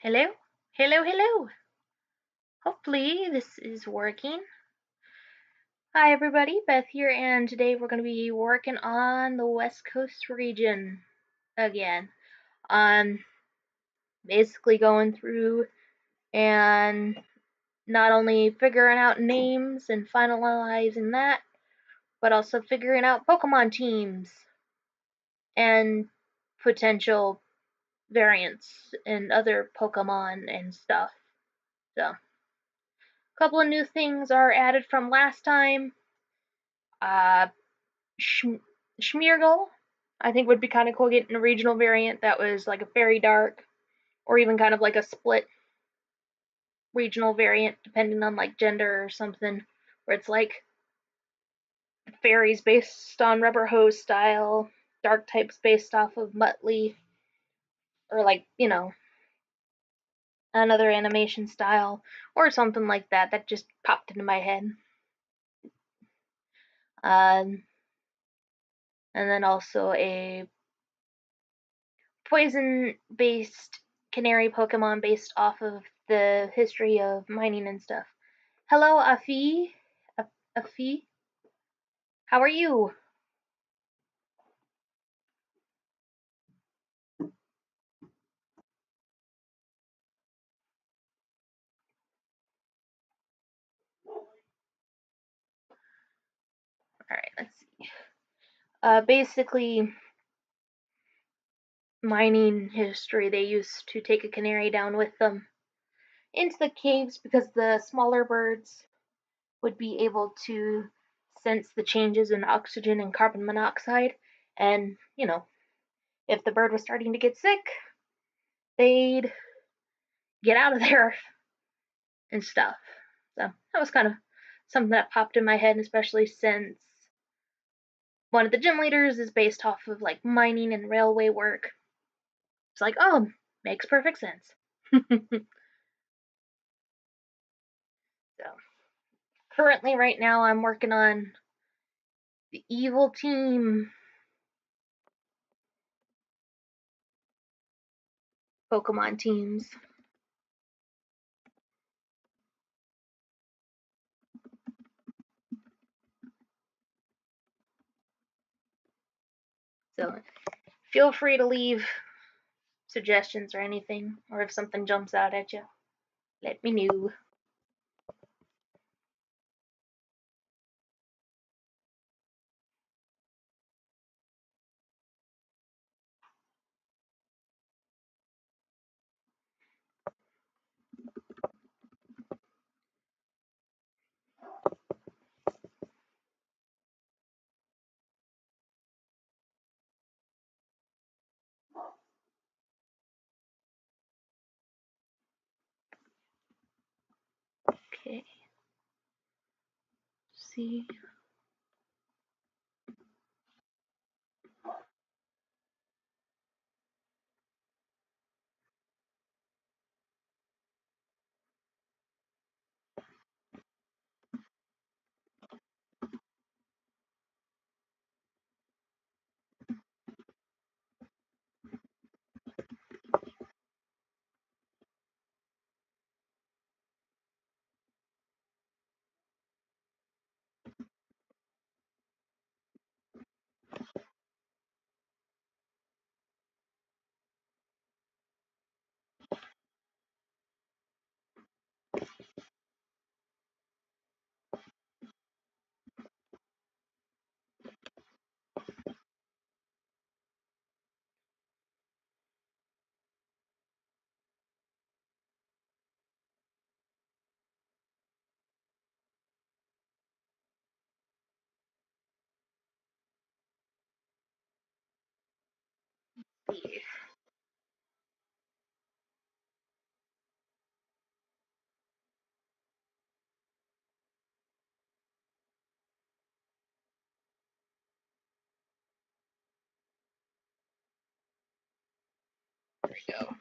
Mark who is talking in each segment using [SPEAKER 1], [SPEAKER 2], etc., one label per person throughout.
[SPEAKER 1] Hello? Hello, hello. Hopefully this is working. Hi everybody, Beth here, and today we're going to be working on the West Coast region again. Basically going through and not only figuring out names and finalizing that, but also figuring out Pokemon teams and potential variants and other Pokemon and stuff. So, couple of new things are added from last time. Uh, Schmeargle, I think would be kind of cool getting a regional variant that was like a fairy dark, or even kind of like a split regional variant, depending on like gender or something, where it's like fairies based on rubber hose style, dark types based off of Muttley, or like, another animation style, or something like that. That just popped into my head. Um, and then also a poison based canary Pokemon based off of the history of mining and stuff. Hello, Afi. Afi. How are you? Alright, let's see. Basically, mining history, they used to take a canary down with them into the caves because the smaller birds would be able to sense the changes in oxygen and carbon monoxide. And, if the bird was starting to get sick, they'd get out of there and stuff. So that was kind of something that popped in my head, especially since one of the gym leaders is based off of like mining and railway work. It's like, oh, makes perfect sense. So currently, right now, I'm working on the evil team Pokemon teams. So feel free to leave suggestions or anything, or if something jumps out at you, let me know. Okay. See. There we go.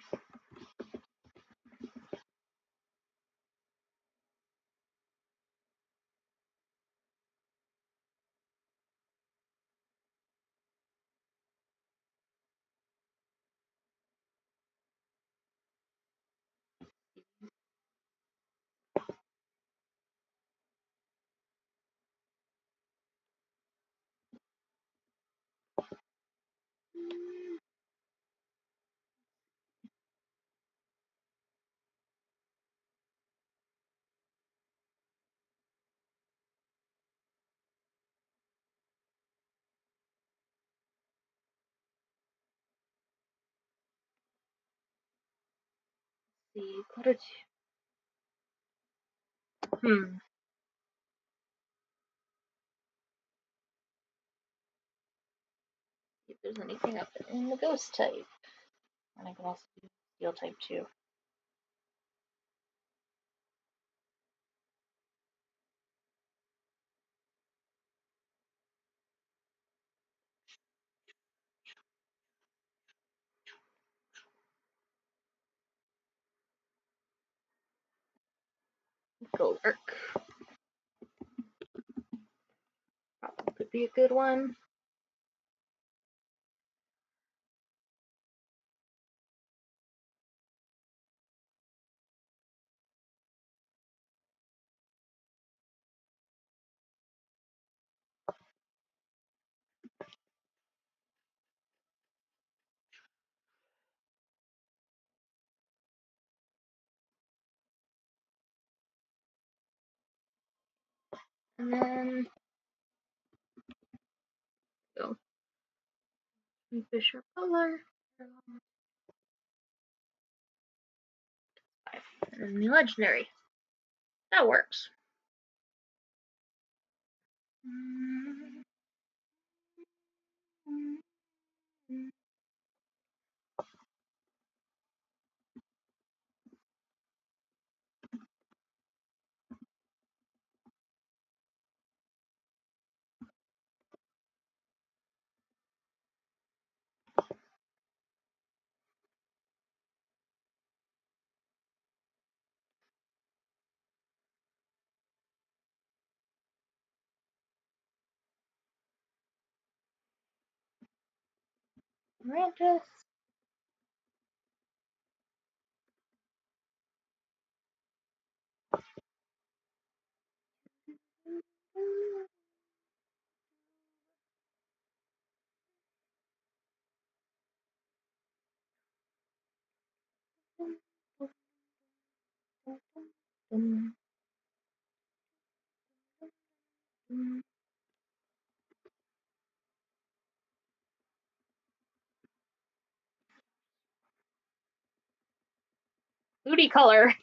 [SPEAKER 1] see. Hmm. See if there's anything up in the ghost type. And I can also do steel type too. Gold work. Probably could be a good one. And then go Fisher color. And the legendary. That works. Mantis. Booty color.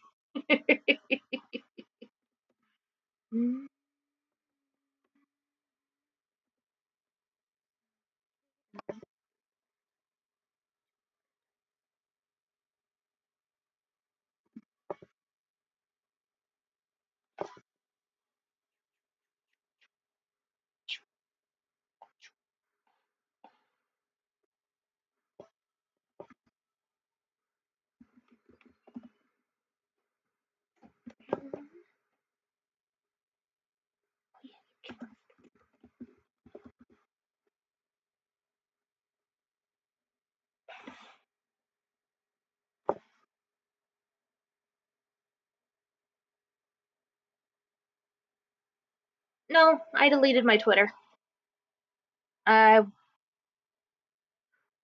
[SPEAKER 1] No, I deleted my Twitter. I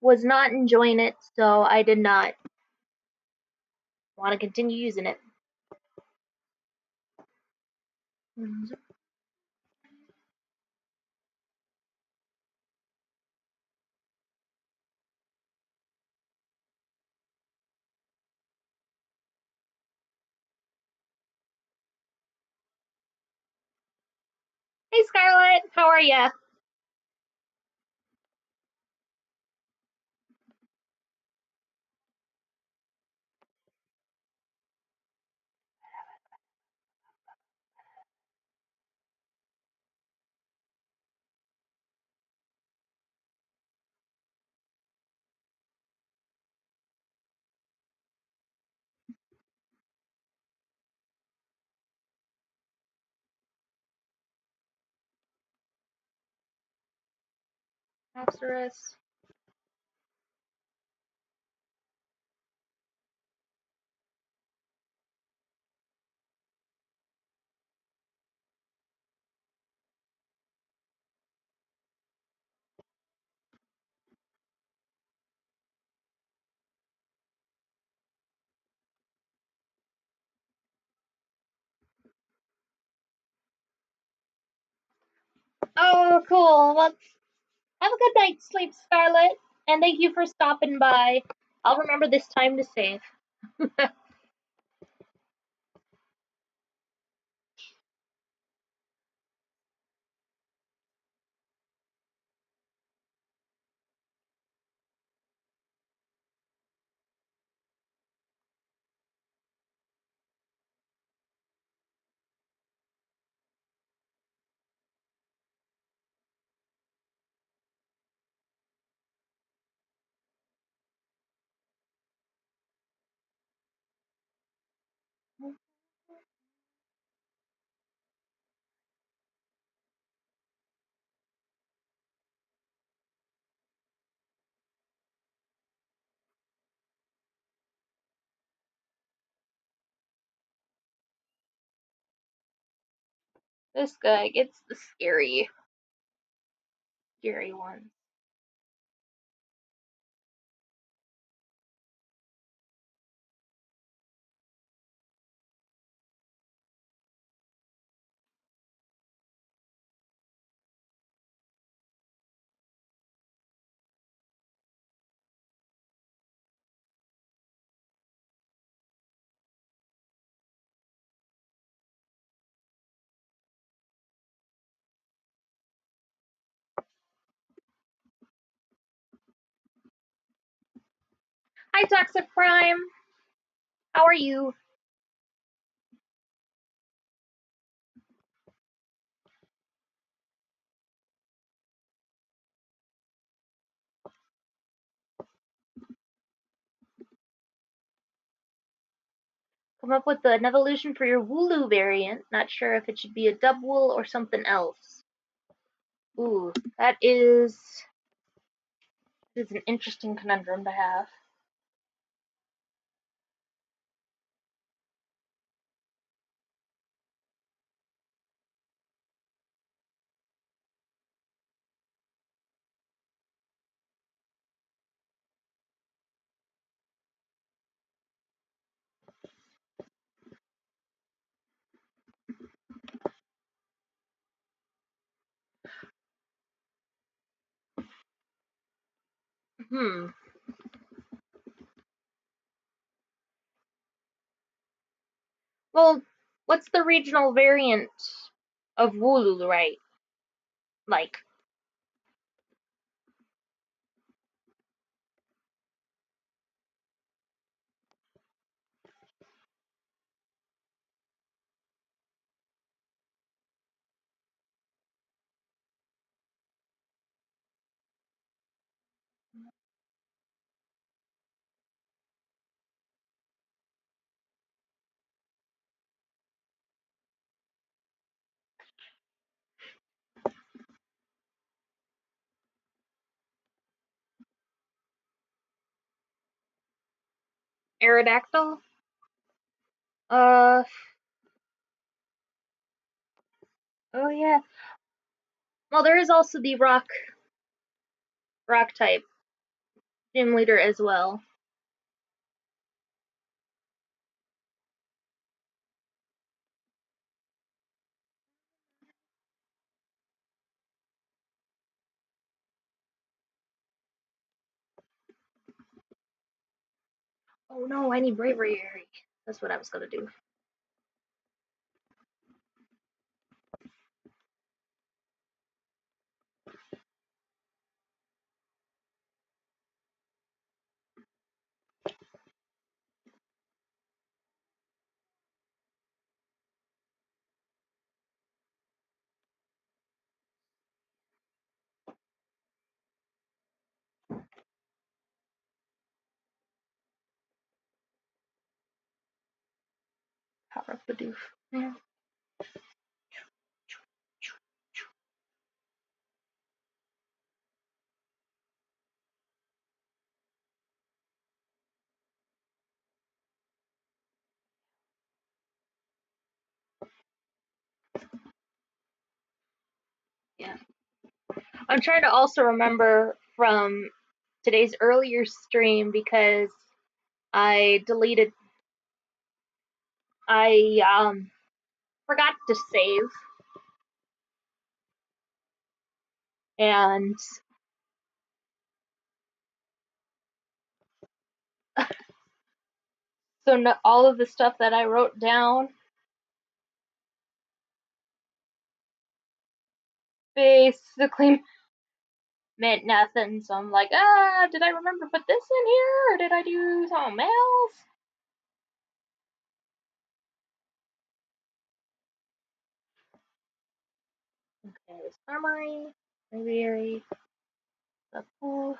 [SPEAKER 1] was not enjoying it, so I did not want to continue using it. Hey Scarlett, how are ya? Apsaris. Oh, cool. Well, have a good night's sleep, Scarlett, and thank you for stopping by. I'll remember this time to save. This guy gets the scary one. Hi, Toxic Prime. How are you? Come up with an evolution for your Wooloo variant. Not sure if it should be a Dubwool or something else. Ooh, that is an interesting conundrum to have. Hmm. Well, what's the regional variant of Wooloo, right? Like, Aerodactyl? Uh, oh yeah. Well, there is also the rock type gym leader as well. Oh no, I need bravery. That's what I was gonna do. Power up the doof. Yeah. Yeah. I'm trying to also remember from today's earlier stream because I deleted. I forgot to save, and so no, all of the stuff that I wrote down basically meant nothing. So I'm like, did I remember to put this in here, or did I do something else? Okay, Starmine, Aviary, the pool.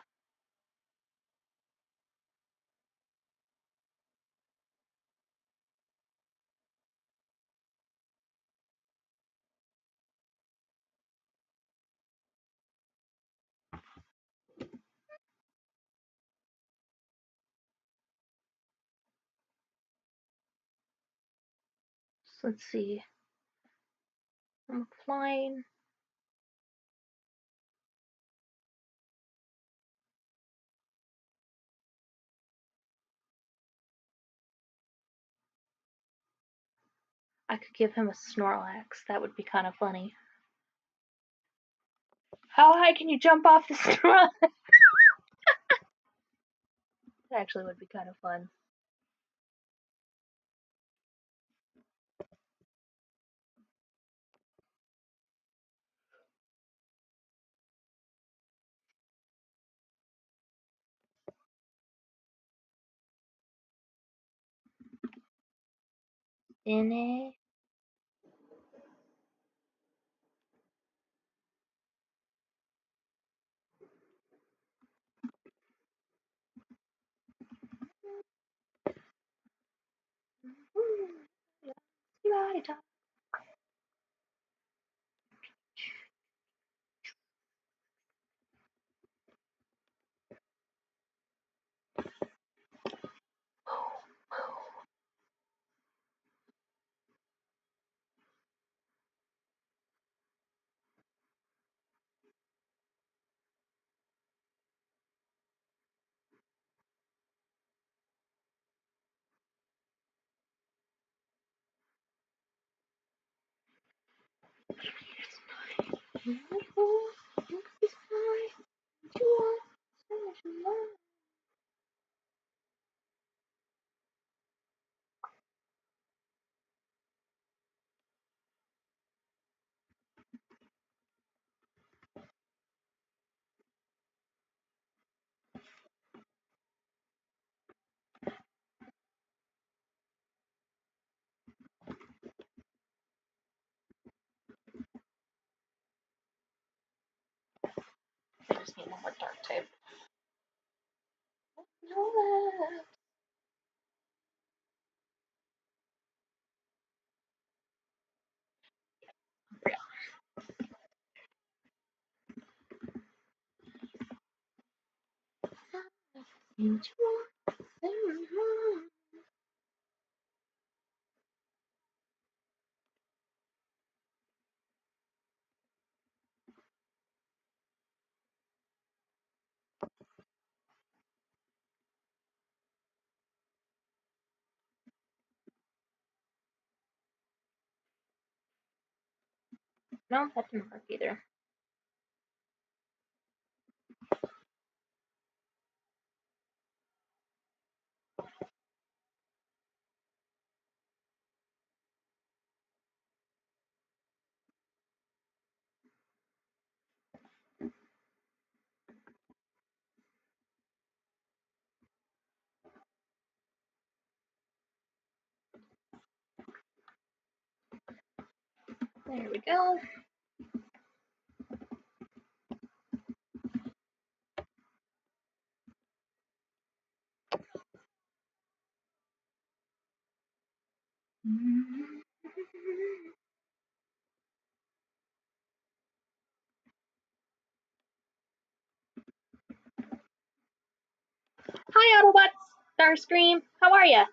[SPEAKER 1] So let's see. I'm flying. I could give him a Snorlax. That would be kind of funny. How high can you jump off the Snorlax? That actually would be kind of fun. In it. I just need one more dark type. No, that didn't work either. There we go. Hi, Autobots! Starscream, how are ya?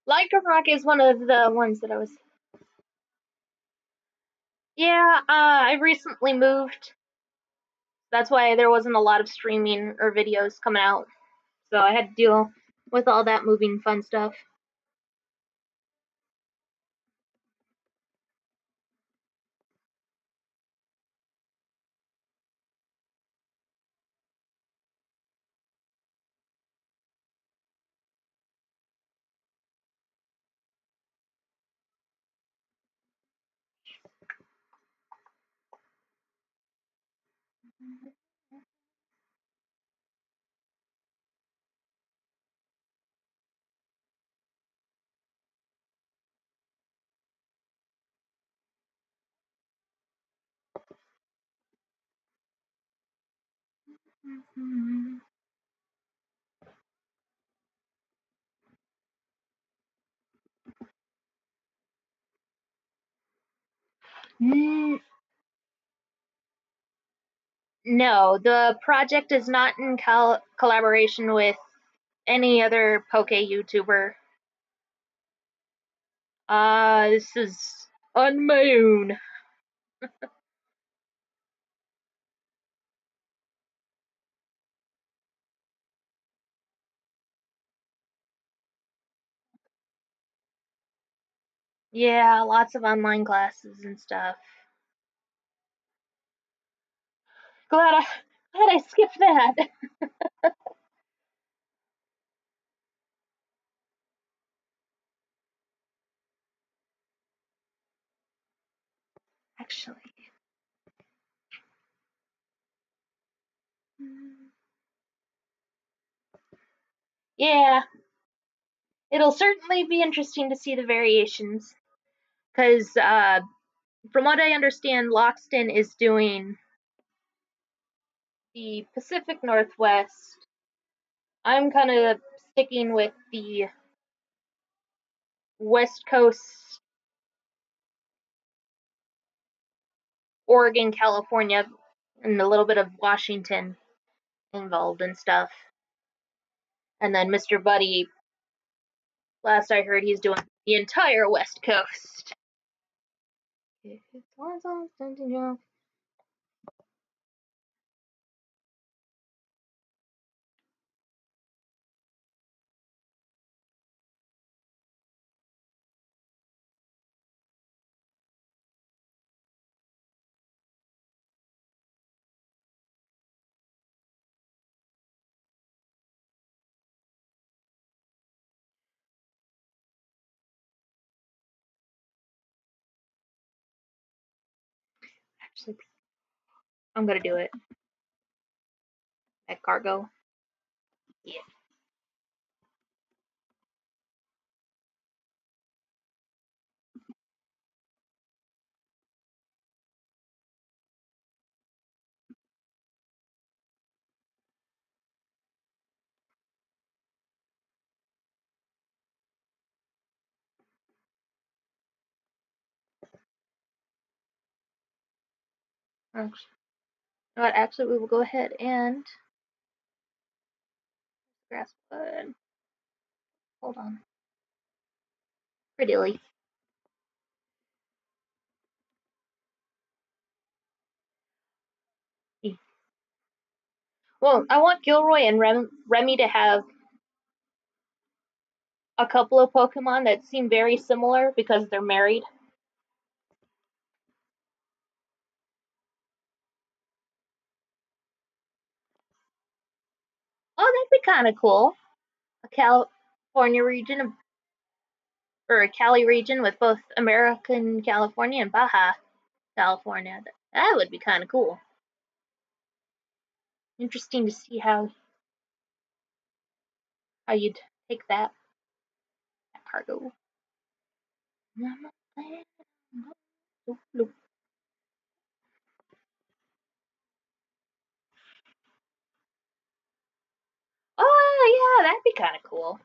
[SPEAKER 1] Lycanroc is one of the ones that I was. Yeah, I recently moved. That's why there wasn't a lot of streaming or videos coming out. So I had to deal with all that moving fun stuff. Mm, no, the project is not in collaboration with any other Poke YouTuber. This is on my own. Yeah, lots of online classes and stuff. Glad I glad I skipped that. Actually. Yeah, it'll certainly be interesting to see the variations. Because from what I understand, Loxton is doing the Pacific Northwest. I'm kind of sticking with the West Coast, Oregon, California, and a little bit of Washington involved and stuff. And then Mr. Buddy, last I heard, he's doing the entire West Coast. Actually, I'm gonna do it at cargo. Yeah. Actually, we will go ahead and grasp bud. Hold on. Prettily. Well, I want Gilroy and Remy to have a couple of Pokemon that seem very similar because they're married. Oh, that'd be kind of cool. A California region or a Cali region with both American California and Baja California. That would be kind of cool. Interesting to see how you'd take that cargo. Oh yeah, that'd be kind of cool.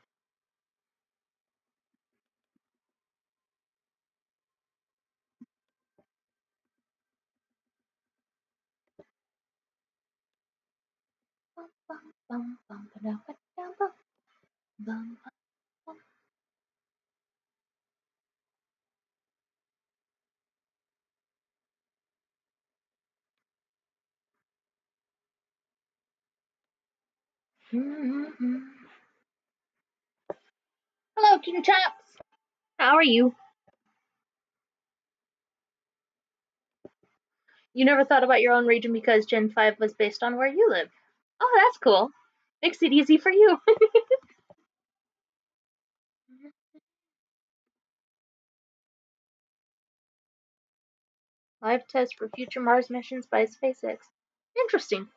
[SPEAKER 1] Hello, King Chops. How are you? You never thought about your own region because Gen 5 was based on where you live. Oh, that's cool. Makes it easy for you. Live test for future Mars missions by SpaceX. Interesting.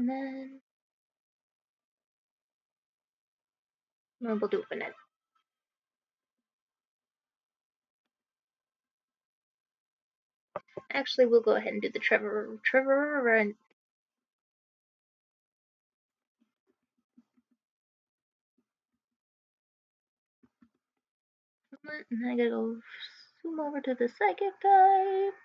[SPEAKER 1] And then we'll do it. Actually, we'll go ahead and do the Trevor and I gotta go zoom over to the psychic types.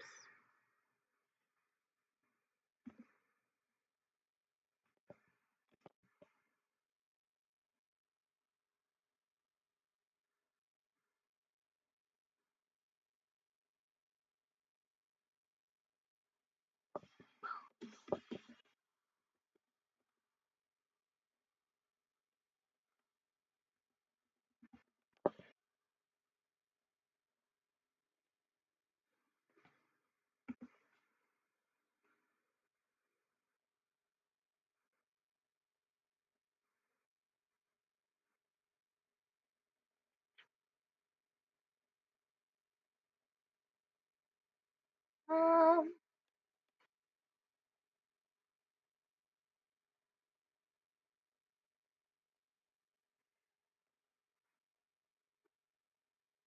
[SPEAKER 1] Um,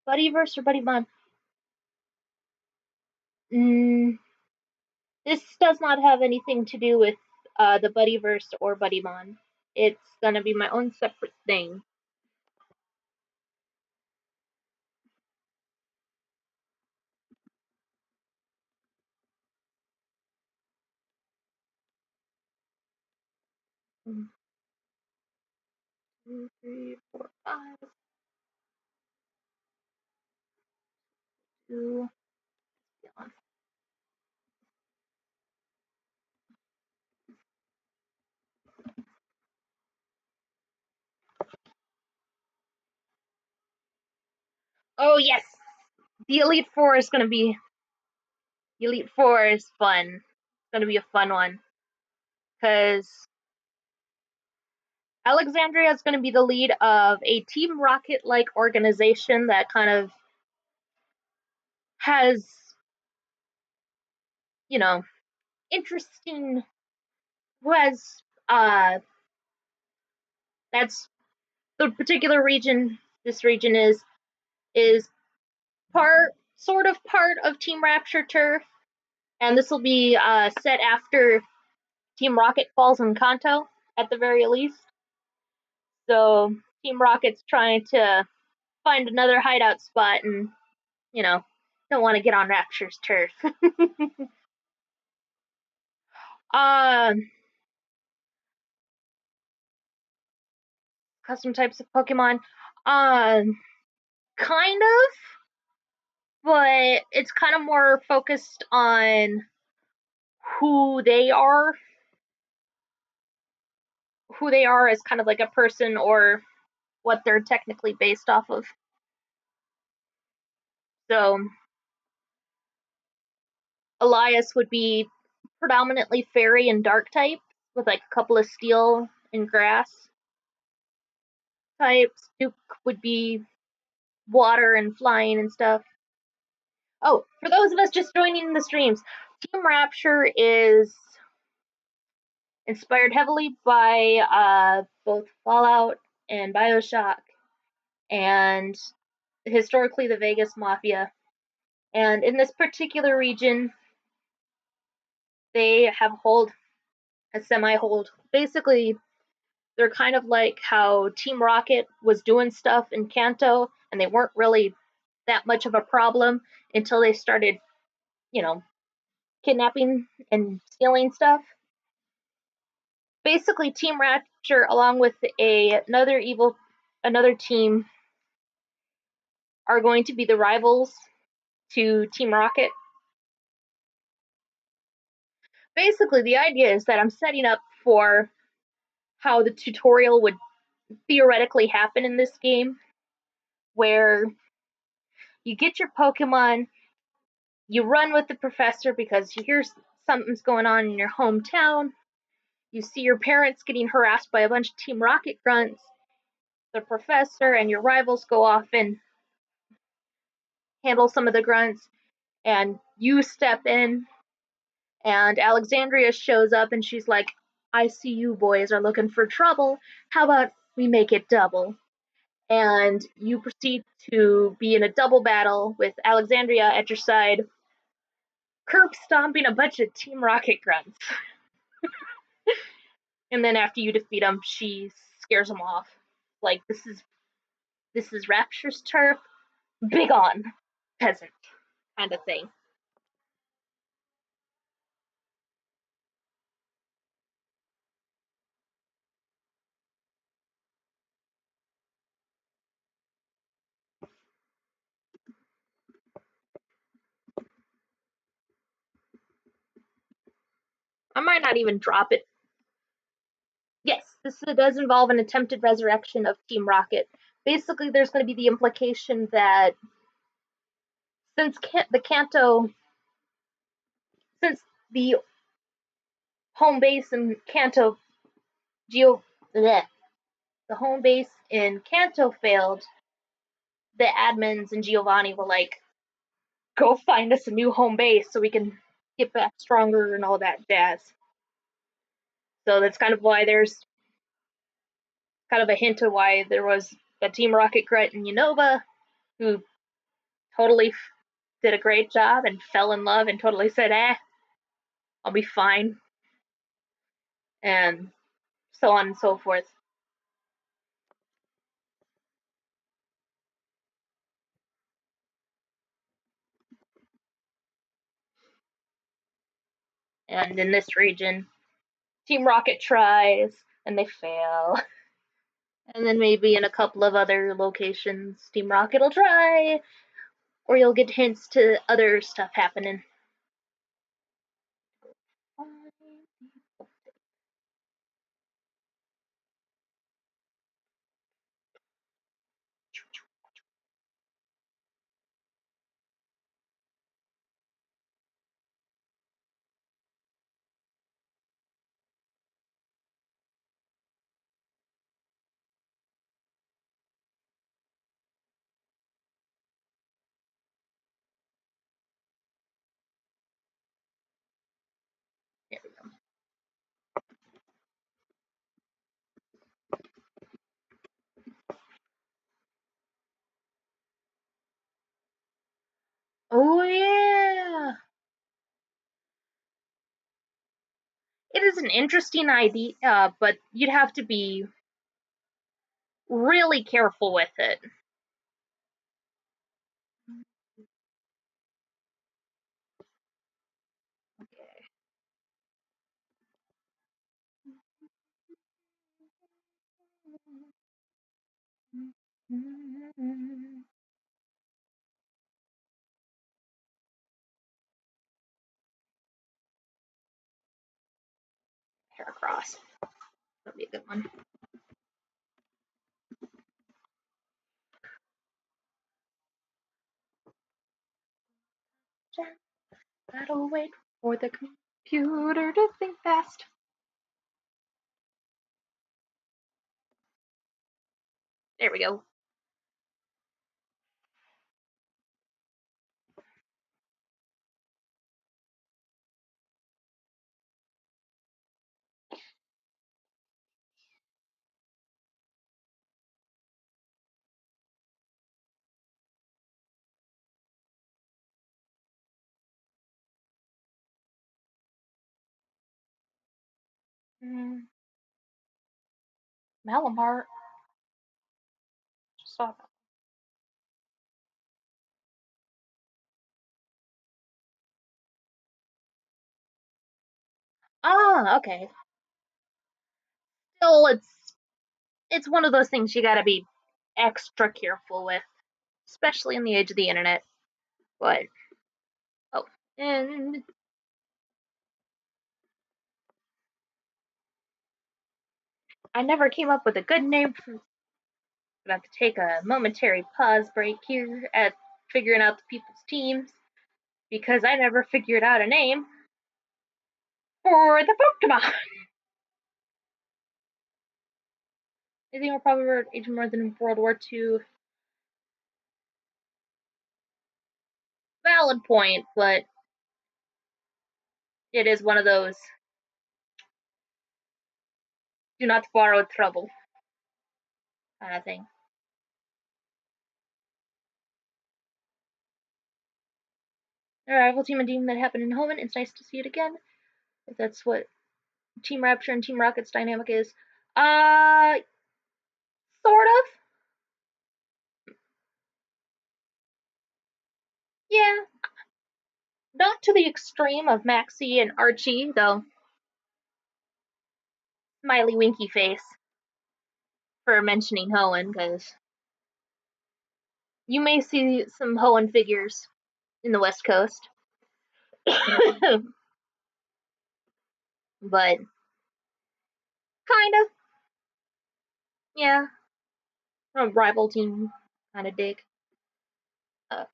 [SPEAKER 1] Buddyverse or Buddymon? This does not have anything to do with the Buddyverse or Buddymon. It's gonna be my own separate thing. One, two, three, four, five. Two. Oh yes, the Elite Four is gonna be. The Elite Four is fun. It's gonna be a fun one because Alexandria is going to be the lead of a Team Rocket like organization that kind of has, you know, interesting, who has, that's the particular region, this region is part of Team Rapture turf, and this will be set after Team Rocket falls in Kanto at the very least. So Team Rocket's trying to find another hideout spot and, you know, don't want to get on Rapture's turf. um, Custom types of Pokemon. Kind of, but it's kind of more focused on who they are, who they are as kind of like a person or what they're technically based off of. So Elias would be predominantly fairy and dark type with like a couple of steel and grass types. Duke would be water and flying and stuff. Oh, for those of us just joining the streams, Team Rapture is inspired heavily by both Fallout and Bioshock, and historically the Vegas Mafia. And in this particular region, they have hold a semi hold. Basically, they're kind of like how Team Rocket was doing stuff in Kanto, and they weren't really that much of a problem until they started, you know, kidnapping and stealing stuff. Basically, Team Rapture, along with another team, are going to be the rivals to Team Rocket. Basically, the idea is that I'm setting up for how the tutorial would theoretically happen in this game, where you get your Pokemon, you run with the professor because you hear something's going on in your hometown, you see your parents getting harassed by a bunch of Team Rocket grunts, the professor and your rivals go off and handle some of the grunts, and you step in, and Alexandria shows up and she's like, I see you boys are looking for trouble. How about we make it double? And you proceed to be in a double battle with Alexandria at your side, curb stomping a bunch of Team Rocket grunts. And then after you defeat them, she scares them off. Like this is Rapture's turf. Big on peasant kind of thing. I might not even drop it. Yes, this does involve an attempted resurrection of Team Rocket. Basically, there's going to be the implication that since the Kanto, since the home base in Kanto, Geo, bleh, the home base in Kanto failed, the admins and Giovanni were like, "Go find us a new home base so we can get back stronger and all that jazz." So that's kind of why there's kind of a hint of why there was a Team Rocket grunt in Unova who totally did a great job and fell in love and totally said, I'll be fine, and so on and so forth. And in this region, Team Rocket tries and they fail. And then maybe in a couple of other locations, Team Rocket will try, or you'll get hints to other stuff happening. There we go. Oh yeah, it is an interesting idea, but you'd have to be really careful with it. Okay. Heracross. That'll be a good one. Gotta wait for the computer to think fast. There we go. Mm, Malamar. Just saw that. Ah, okay. Still, it's one of those things you gotta be extra careful with, especially in the age of the internet. But oh, and I never came up with a good name for. I have to take a momentary pause break here at figuring out the people's teams because I never figured out a name for the Pokemon. I think we're probably aging more than World War II. Valid point, but it is one of those. Do not borrow trouble, kind of thing. A rival team and team that happened in Hoenn. It's nice to see it again. If that's what Team Rapture and Team Rocket's dynamic is. Sort of. Yeah. Not to the extreme of Maxie and Archie, though. Smiley winky face for mentioning Hoenn, because you may see some Hoenn figures in the West Coast. But kind of, yeah. A rival team kind of dig. Okay.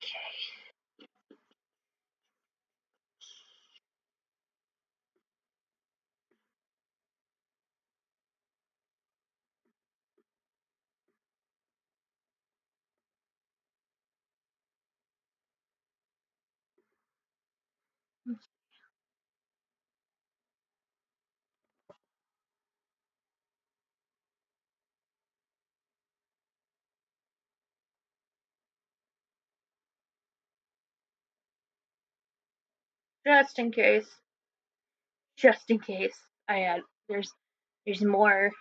[SPEAKER 1] Just in case. Just in case. I there's more,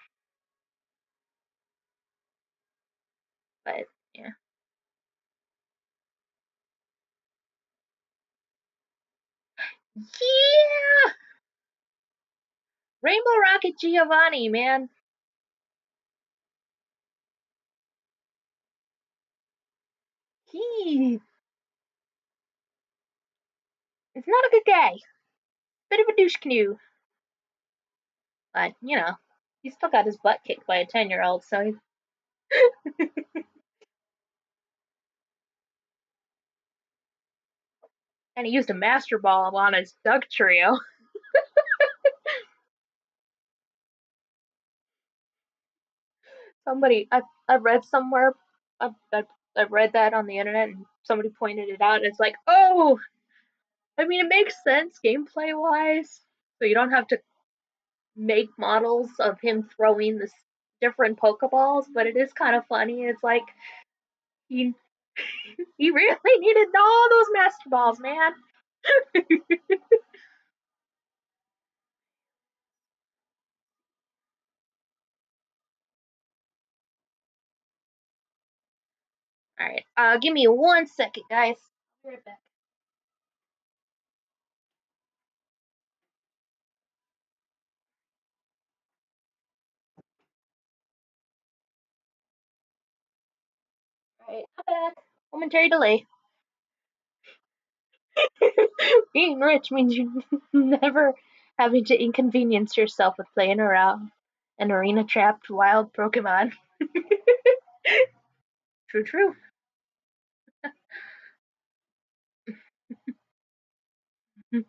[SPEAKER 1] but yeah. Yeah! Rainbow Rocket Giovanni, man. He is not a good guy. Bit of a douche canoe. But, he still got his butt kicked by a 10-year-old, so and he used a master ball on his Doug trio. I read somewhere, I read that on the internet, and somebody pointed it out, and it's like, oh, I mean, it makes sense gameplay wise, so you don't have to make models of him throwing the different Pokeballs, but it is kind of funny. It's like he he really needed all those Master Balls, man. All right, give me 1 second, guys. I'll be right back. All right, I'm back. Momentary delay. Being rich means you never having to inconvenience yourself with playing around an arena trapped wild Pokemon. True, true. This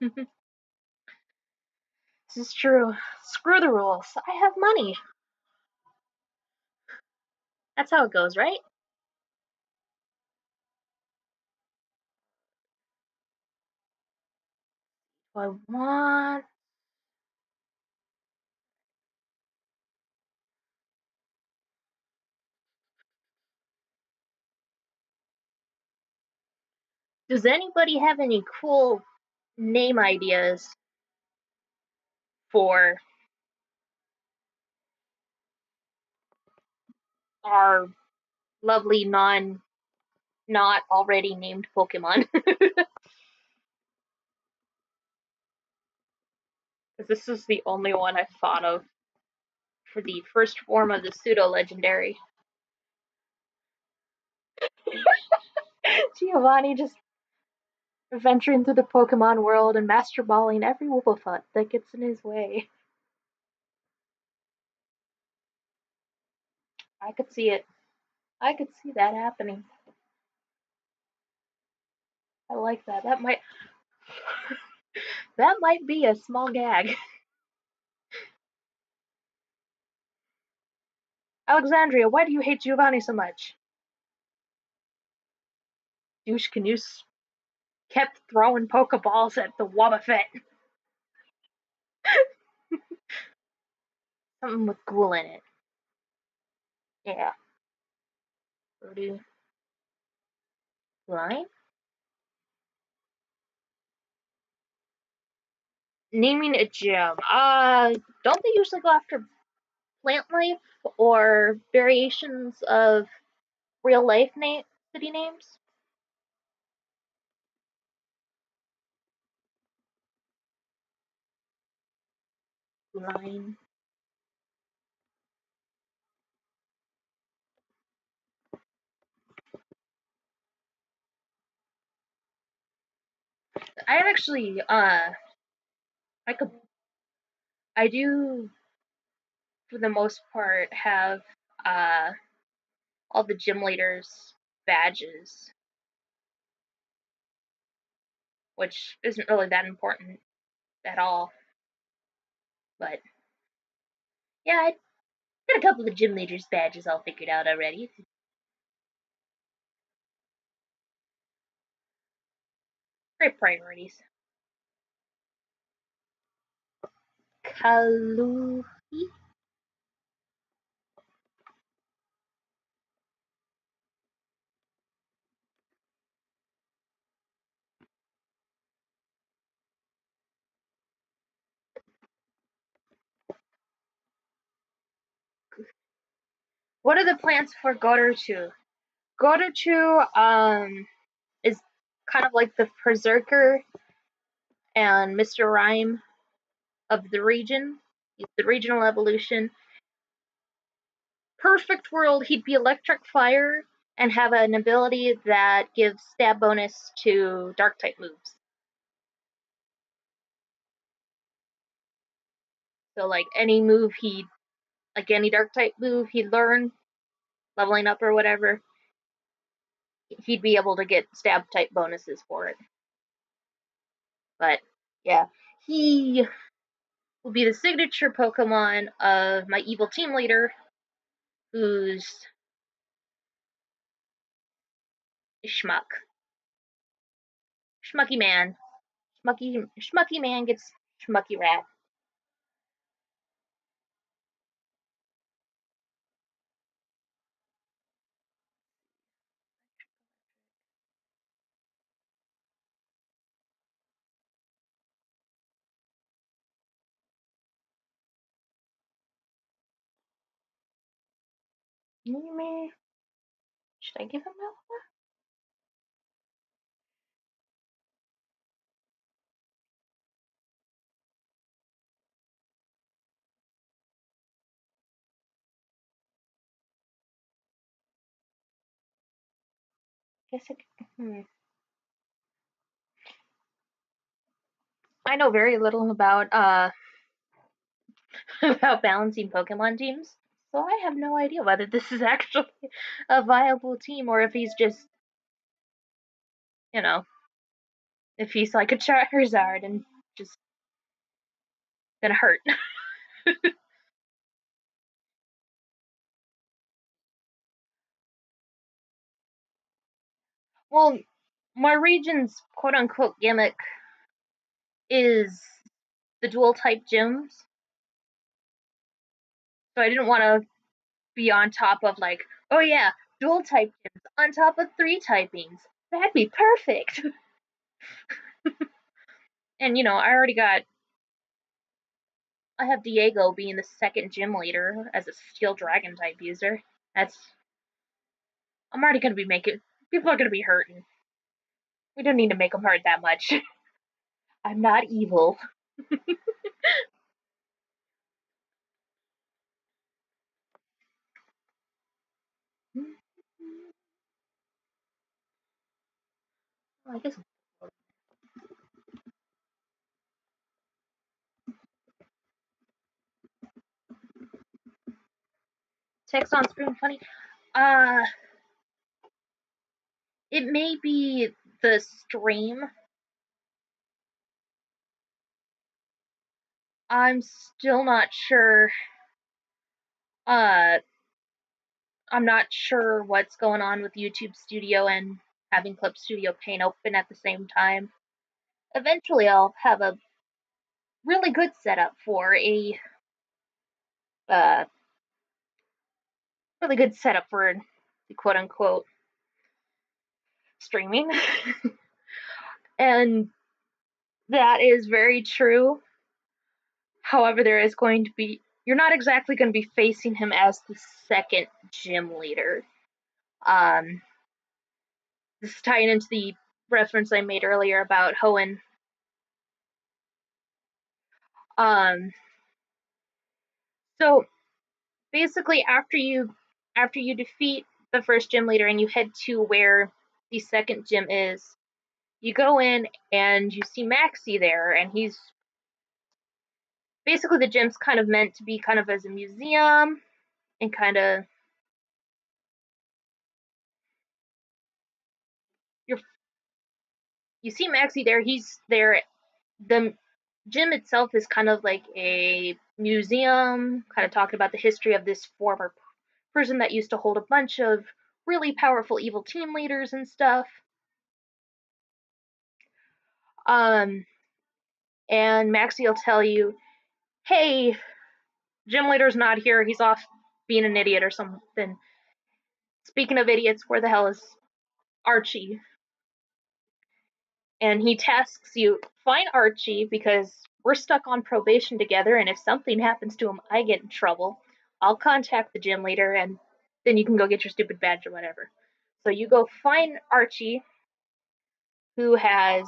[SPEAKER 1] is true. Screw the rules. I have money. That's how it goes, right? I want. Does anybody have any cool name ideas for our lovely not already named Pokemon? Because this is the only one I've thought of for the first form of the pseudo legendary. Giovanni just venturing through the Pokemon world and master balling every Wobbuffet that gets in his way. I could see it. I could see that happening. I like that. That might be a small gag. Alexandria, why do you hate Giovanni so much? Douche Canuse kept throwing Pokeballs at the Wobbuffet. Something with ghoul in it. Yeah. Voodoo. Line? Naming a gem. Don't they usually go after plant life or variations of real life city names? Line. I actually, I could, I do, for the most part, have uh all the gym leaders' badges, which isn't really that important at all. But yeah, I got a couple of gym leaders' badges all figured out already. Great priorities. Kalu. What are the plans for Goruchu? Goruchu is kind of like the Berserker and Mr. Rhyme of the region. He's the regional evolution. Perfect world, he'd be electric fire and have an ability that gives stab bonus to dark type moves. So like any move he like any dark type move he'd learn, leveling up or whatever, he'd be able to get stab type bonuses for it. But yeah, he will be the signature Pokemon of my evil team leader, who's Schmuck. Schmucky man. Schmucky man gets Schmucky rat. Should I give him that? Guess I could, I know very little about about balancing Pokemon teams, so I have no idea whether this is actually a viable team or if he's just, you know, if he's like a Charizard and just gonna hurt. Well, my region's quote unquote gimmick is the dual type gyms, so I didn't want to be on top of like, oh yeah, dual type gyms on top of three typings. That'd be perfect. And I already got I have Diego being the second gym leader as a steel dragon type user. That's I'm already gonna be making people are gonna be hurting. We don't need to make them hurt that much. I'm not evil. Well, I guess text on screen funny. Uh, it may be the stream. I'm still not sure. Uh, I'm not sure what's going on with YouTube Studio and having Clip Studio Paint open at the same time. Eventually, I'll have a really good setup for a uh, really good setup for the quote unquote streaming. And that is very true. However, there is going to be, you're not exactly going to be facing him as the second gym leader. Um, this is tying into the reference I made earlier about Hoenn. Um, so basically, after you defeat the first gym leader and you head to where the second gym is, you go in and you see Maxie there, and he's basically, the gym's kind of meant to be kind of as a museum and kind of you're you see Maxie there. He's there. The gym itself is kind of like a museum, kind of talking about the history of this former prison that used to hold a bunch of really powerful evil team leaders and stuff. Um, and Maxie will tell you, "Hey, gym leader's not here. He's off being an idiot or something." Speaking of idiots, where the hell is Archie? And he tasks you, find Archie because we're stuck on probation together, and if something happens to him, I get in trouble. I'll contact the gym leader, and then you can go get your stupid badge or whatever. So you go find Archie, who has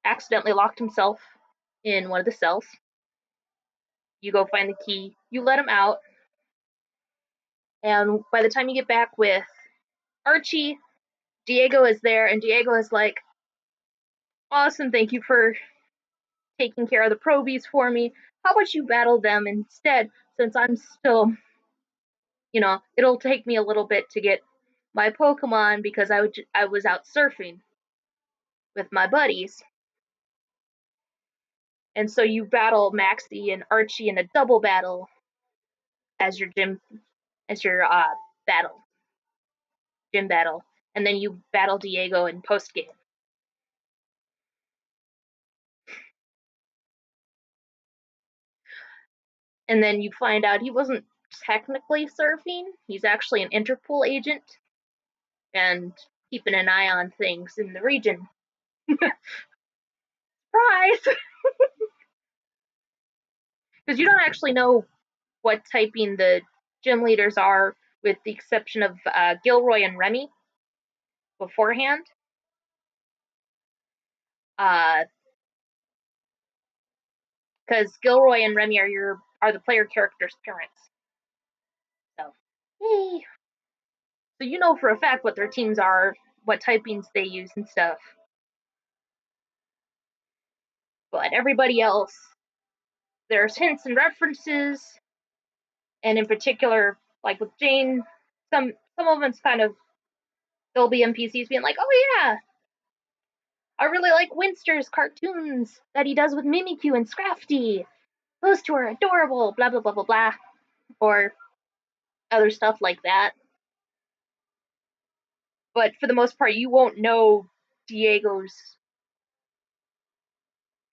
[SPEAKER 1] accidentally locked himself in one of the cells. You go find the key, you let him out, and by the time you get back with Archie, Diego is there, and Diego is like, "Awesome, thank you for taking care of the probies for me. How about you battle them instead, since I'm still, it'll take me a little bit to get my Pokemon because I was out surfing with my buddies." And so you battle Maxie and Archie in a double battle as your battle gym battle, and then you battle Diego in post game. And then you find out he wasn't technically surfing; he's actually an Interpol agent and keeping an eye on things in the region. Surprise! Because you don't actually know what typing the gym leaders are, with the exception of Gilroy and Remy beforehand. Because Gilroy and Remy are the player character's parents. So, yay! So you know for a fact what their teams are, what typings they use and stuff. But everybody else, there's hints and references, and in particular, like with Jane, some of it's kind of, there'll be NPCs being like, "Oh yeah, I really like Winster's cartoons that he does with Mimikyu and Scrafty. Those two are adorable, blah blah blah blah blah," or other stuff like that. But for the most part, you won't know Diego's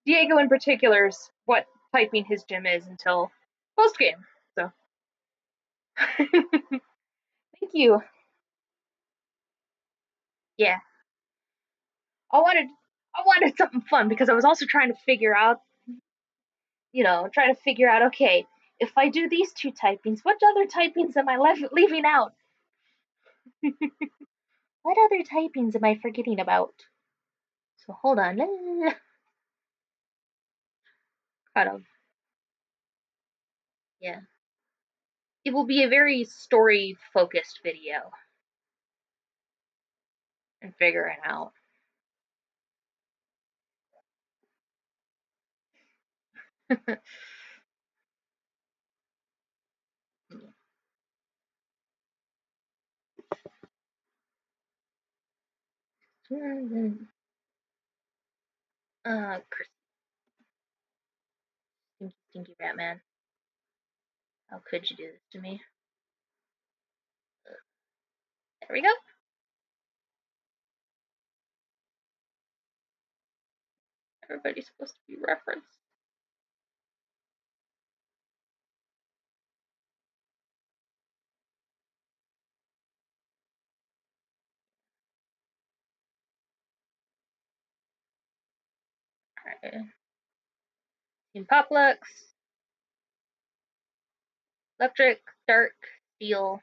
[SPEAKER 1] Diego in particular's what typing his gym is until post game. So thank you. Yeah, I wanted I wanted something fun because I was also trying to figure out, okay, if I do these two typings, what other typings am I leaving out? What other typings am I forgetting about? So hold on. Kind of, yeah. It will be a very story focused video and figuring out. Chris, stinky Batman. How could you do this to me? There we go. Everybody's supposed to be referenced. Okay. Team Poplux, Electric, Dark, Steel,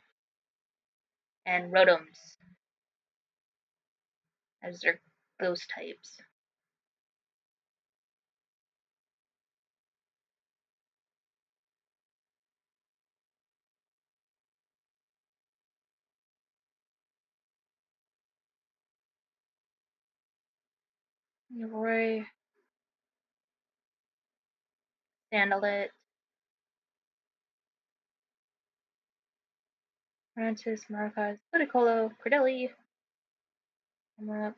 [SPEAKER 1] and Rotoms as their ghost types. Roy, Sandalit, Francis, Maracas, Ludicolo, Cordelli, oh,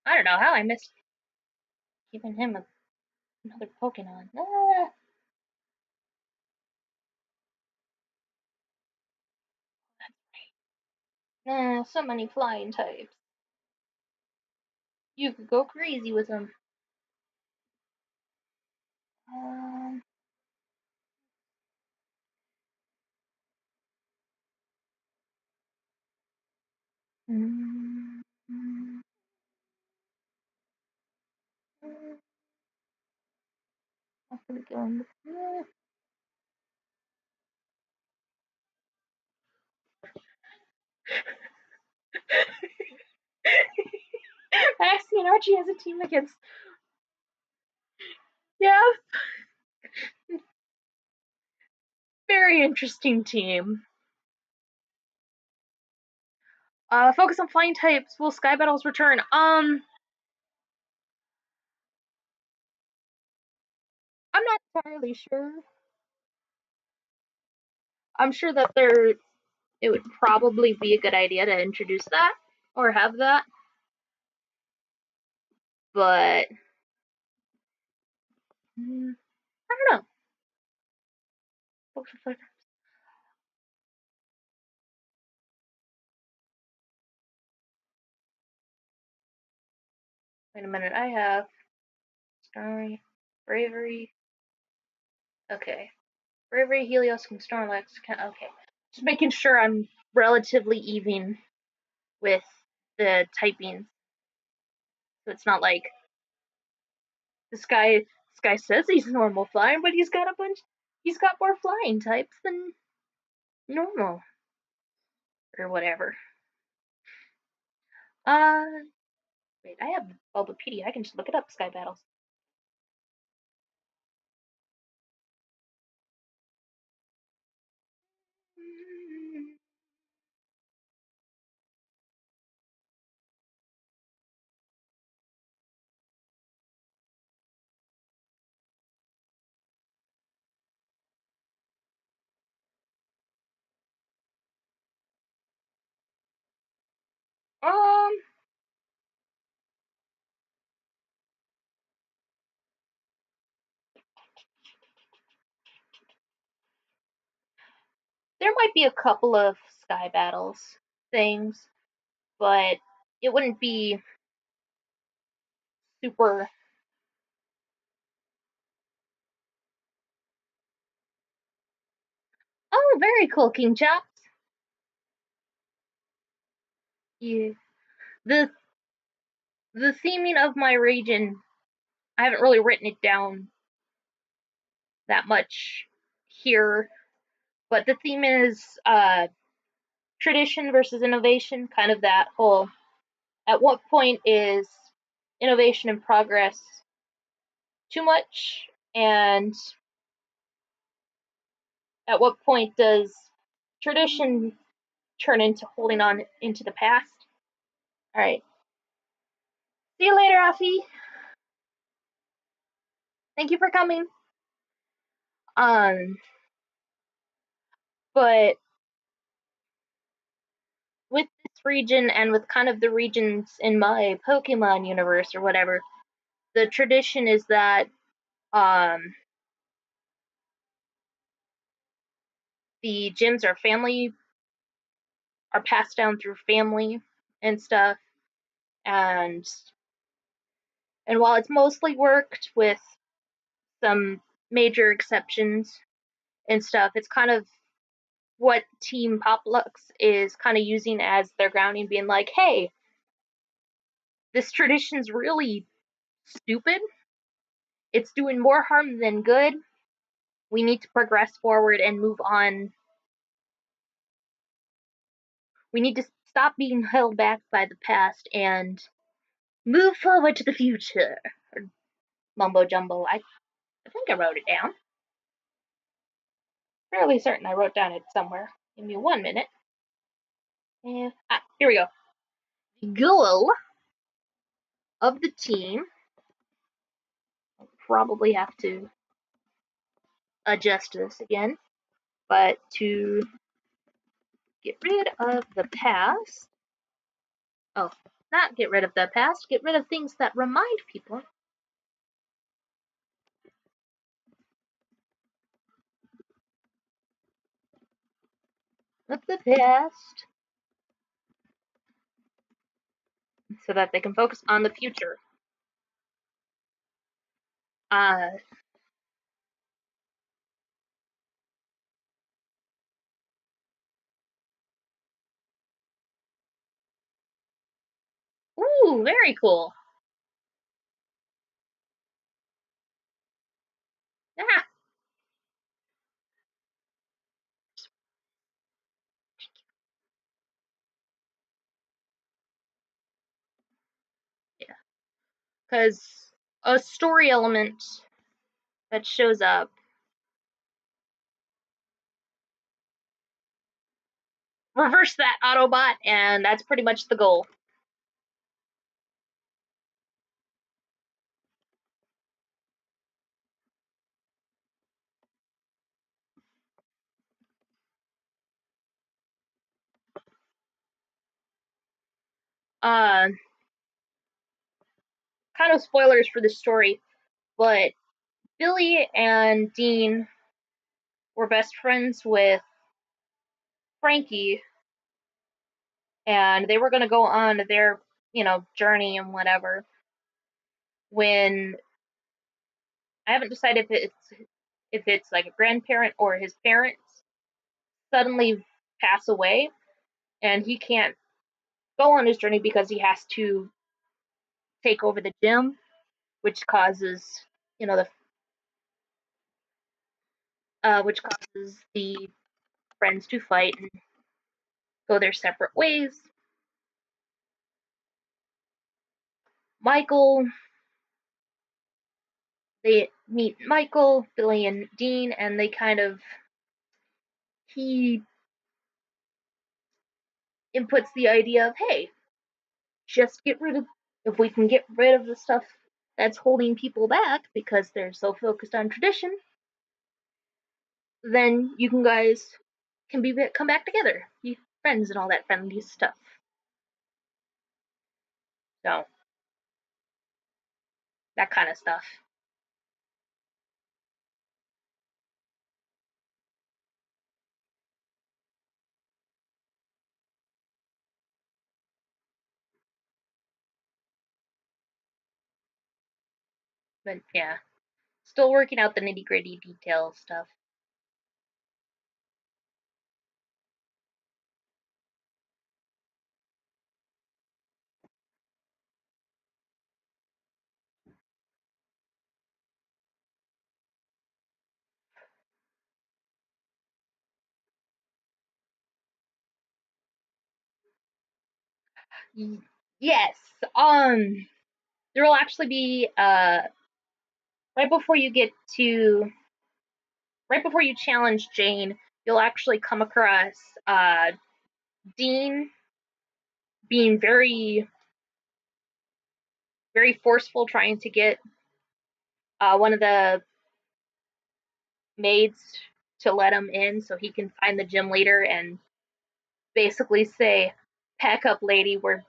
[SPEAKER 1] I don't know how I missed giving him another Pokemon. So many flying types. You could go crazy with them. Um, mm, mm, mm, I'm gonna go in the Maxie and Archie has a team against. Yeah, very interesting team. Focus on flying types. Will Sky Battles return? I'm not entirely sure. I'm sure that it would probably be a good idea to introduce that or have that, but I don't know. Wait a minute. I have Story, Bravery. Okay, Bravery, Helios, and Snorlax. Okay, just making sure I'm relatively even with the typings, so it's not like this guy says he's normal flying, but he's got more flying types than normal or whatever. Uh, wait, I have Bulbapedia. I can just look it up. Sky battles. Um, there might be a couple of Sky battles things, but it wouldn't be super. Oh, very cool, King Chops. Yeah. The the theming of my region, I haven't really written it down that much here, but the theme is tradition versus innovation, kind of that whole. At what point is innovation and progress too much, and at what point does tradition turn into holding on into the past? All right. See you later, Afi. Thank you for coming. Um, but with this region and with kind of the regions in my Pokemon universe or whatever, the tradition is that um, the gyms are passed down through family and stuff, and while it's mostly worked with some major exceptions and stuff. It's kind of what Team Poplux is kind of using as their grounding, being like, hey, this tradition's really stupid. It's doing more harm than good. We need to progress forward and move on. We need to stop being held back by the past and move forward to the future. Mumbo jumbo. I think I wrote it down. Fairly certain I wrote down it somewhere. Give me 1 minute. Here we go. The goal of the team. I'll probably have to adjust this again, but to get rid of the past. Oh, not get rid of the past, get rid of things that remind people of the past so that they can focus on the future. Uh, Ooh, very cool. Ah, yeah, because a story element that shows up. Reverse that Autobot, and that's pretty much the goal. Uh, Kind of spoilers for the story, but Billy and Dean were best friends with Frankie, and they were going to go on their, journey and whatever. When I haven't decided if it's like a grandparent or his parents suddenly pass away, and he can't go on his journey because he has to take over the gym, which causes, the which causes the friends to fight and go their separate ways. Michael, they meet Michael, Billy, and Dean, and they kind of he inputs the idea of, hey, just get rid of if we can get rid of the stuff that's holding people back because they're so focused on tradition, then you can guys can be come back together, you friends and all that friendly stuff. So that kind of stuff. But yeah, still working out the nitty gritty detail stuff. Yes. There will actually be right before you get to right before you challenge Jane, you'll actually come across Dean being very very forceful, trying to get one of the maids to let him in so he can find the gym leader and basically say, "Pack up, lady. We're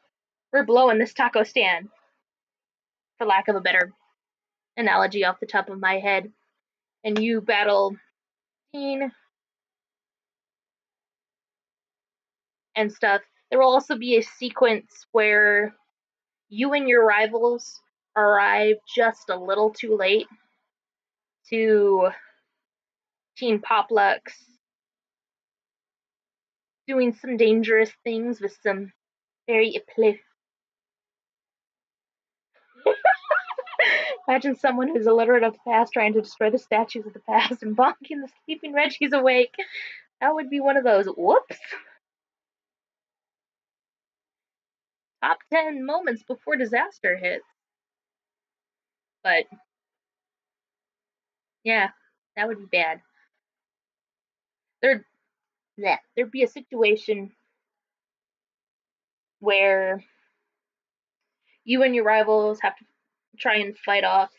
[SPEAKER 1] blowing this taco stand," for lack of a better analogy off the top of my head. And you battle Dean and stuff. There will also be a sequence where you and your rivals arrive just a little too late. to Team Poplux doing some dangerous things with some very uplifting. Imagine someone who's illiterate of the past trying to destroy the statues of the past and bonking the sleeping Reggies awake. That would be one of those whoops. Top 10 moments before disaster hits. But yeah, that would be bad. There'd be a situation where you and your rivals have to try and fight off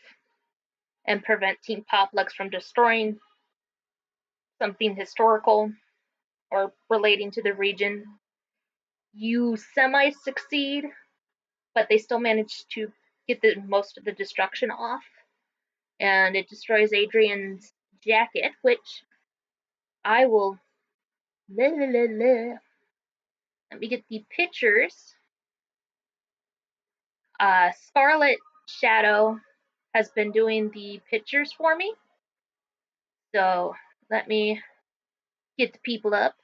[SPEAKER 1] and prevent Team Poplux from destroying something historical or relating to the region. You semi succeed, but they still manage to get the most of the destruction off, and it destroys Adrian's jacket, which I will. Let me get the pictures. Scarlet Shadow has been doing the pictures for me, so let me get the people up.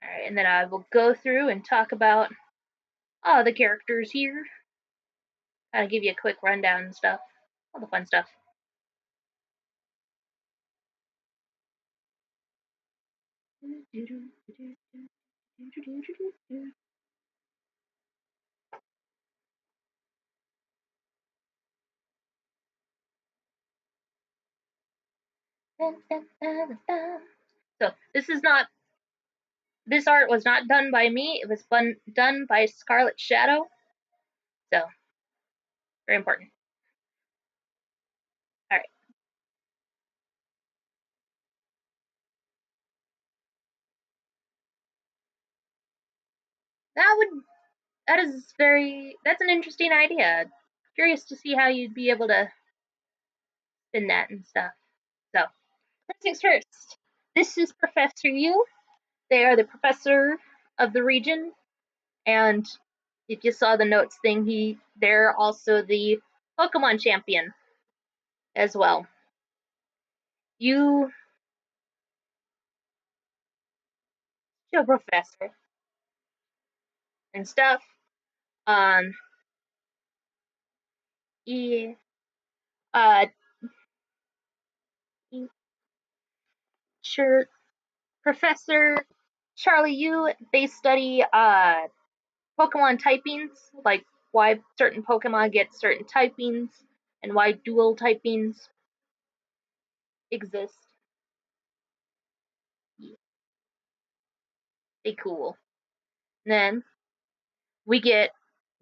[SPEAKER 1] Alright, and then I will go through and talk about all the characters here. Kind of give you a quick rundown and stuff. All the fun stuff. So this art was not done by me. It was done by Scarlet Shadow. So very important. All right. That's an interesting idea. Curious to see how you'd be able to spin that and stuff. So first things first. This is Professor U. They are the professor of the region, and if you saw the notes thing, they're also the Pokemon champion as well. You show professor and stuff. Um, yeah, uh, sure, Professor Charlie Yu. They study Pokemon typings, like why certain Pokemon get certain typings and why dual typings exist. They cool. And then we get